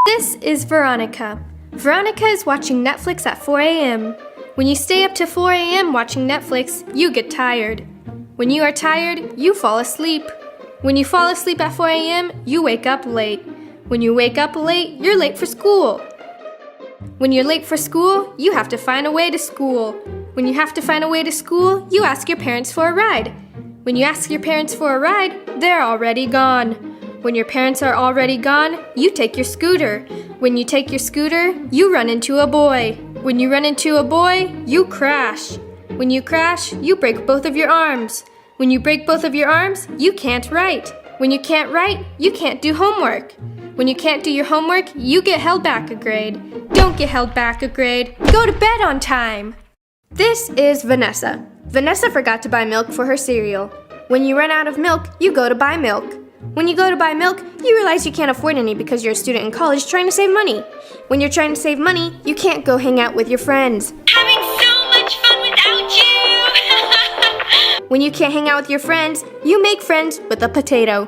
This is Veronica. Veronica is watching Netflix at 4 a.m. When you stay up to 4 a.m. watching Netflix, you get tired. When you are tired, you fall asleep. When you fall asleep at 4 a.m., you wake up late. When you wake up late, you're late for school. When you're late for school, you have to find a way to school. When you have to find a way to school, you ask your parents for a ride. When you ask your parents for a ride, they're already gone. When your parents are already gone, you take your scooter. When you take your scooter, you run into a boy. When you run into a boy, you crash. When you crash, you break both of your arms. When you break both of your arms, you can't write. When you can't write, you can't do homework. When you can't do your homework, you get held back a grade. Don't get held back a grade. Go to bed on time. This is Vanessa. Vanessa forgot to buy milk for her cereal. When you run out of milk, you go to buy milk. When you go to buy milk, you realize you can't afford any because you're a student in college trying to save money. When you're trying to save money, you can't go hang out with your friends. Having so much fun without you! When you can't hang out with your friends, you make friends with a potato.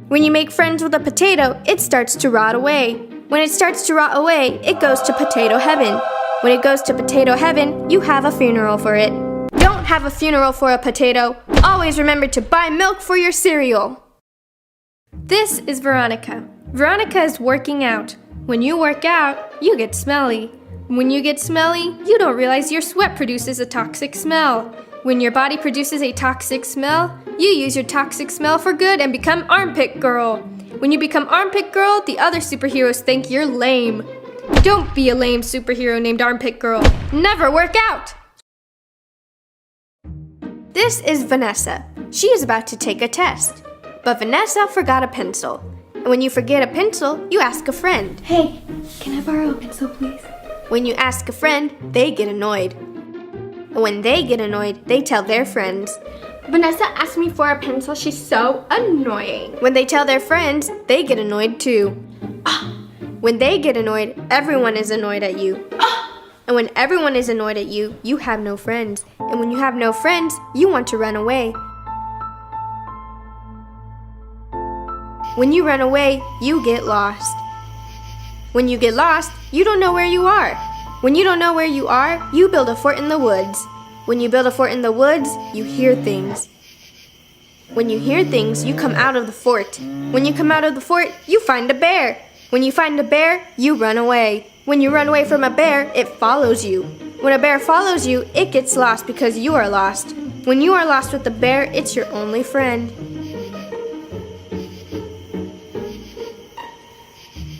When you make friends with a potato, it starts to rot away. When it starts to rot away, it goes to potato heaven. When it goes to potato heaven, you have a funeral for it. Don't have a funeral for a potato. Always remember to buy milk for your cereal. This is Veronica. Veronica is working out. When you work out, you get smelly. When you get smelly, you don't realize your sweat produces a toxic smell. When your body produces a toxic smell, you use your toxic smell for good and become armpit girl. When you become armpit girl, the other superheroes think you're lame. Don't be a lame superhero named Armpit Girl. Never work out! This is Vanessa. She is about to take a test. But Vanessa forgot a pencil. And when you forget a pencil, you ask a friend. Hey, can I borrow a pencil, please? When you ask a friend, they get annoyed. And when they get annoyed, they tell their friends. Vanessa asked me for a pencil. She's so annoying. When they tell their friends, they get annoyed too. When they get annoyed, everyone is annoyed at you. And when everyone is annoyed at you, you have no friends. And when you have no friends, you want to run away. When you run away, you get lost. When you get lost, you don't know where you are. When you don't know where you are, you build a fort in the woods. When you build a fort in the woods, you hear things. When you hear things, you come out of the fort. When you come out of the fort, you find a bear. When you find a bear, you run away. When you run away from a bear, it follows you. When a bear follows you, it gets lost because you are lost. When you are lost with the bear, it's your only friend.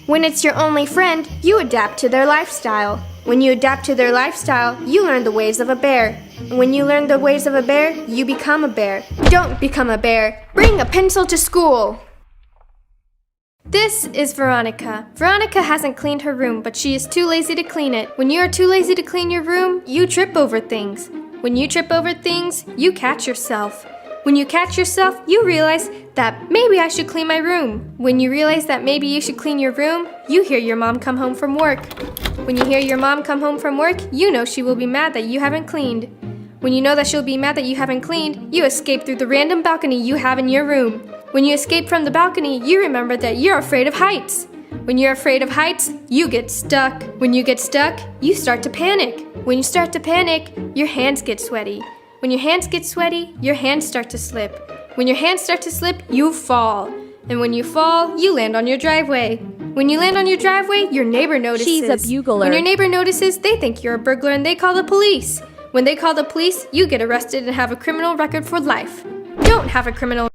When it's your only friend, you adapt to their lifestyle. When you adapt to their lifestyle, you learn the ways of a bear. And when you learn the ways of a bear, you become a bear. Don't become a bear. Bring a pencil to school. This is Veronica. Veronica hasn't cleaned her room, but she is too lazy to clean it. When you are too lazy to clean your room, you trip over things. When you trip over things, you catch yourself. When you catch yourself, you realize that maybe I should clean my room. When you realize that maybe you should clean your room, you hear your mom come home from work. When you hear your mom come home from work, you know she will be mad that you haven't cleaned. When you know that she'll be mad that you haven't cleaned, you escape through the random balcony you have in your room. When you escape from the balcony, you remember that you're afraid of heights. When you're afraid of heights, you get stuck. When you get stuck, you start to panic. When you start to panic, your hands get sweaty. When your hands get sweaty, your hands start to slip. When your hands start to slip, you fall. And when you fall, you land on your driveway. When you land on your driveway, your neighbor notices. She's a bugler. When your neighbor notices, they think you're a burglar and they call the police. When they call the police, you get arrested and have a criminal record for life. Don't have a criminal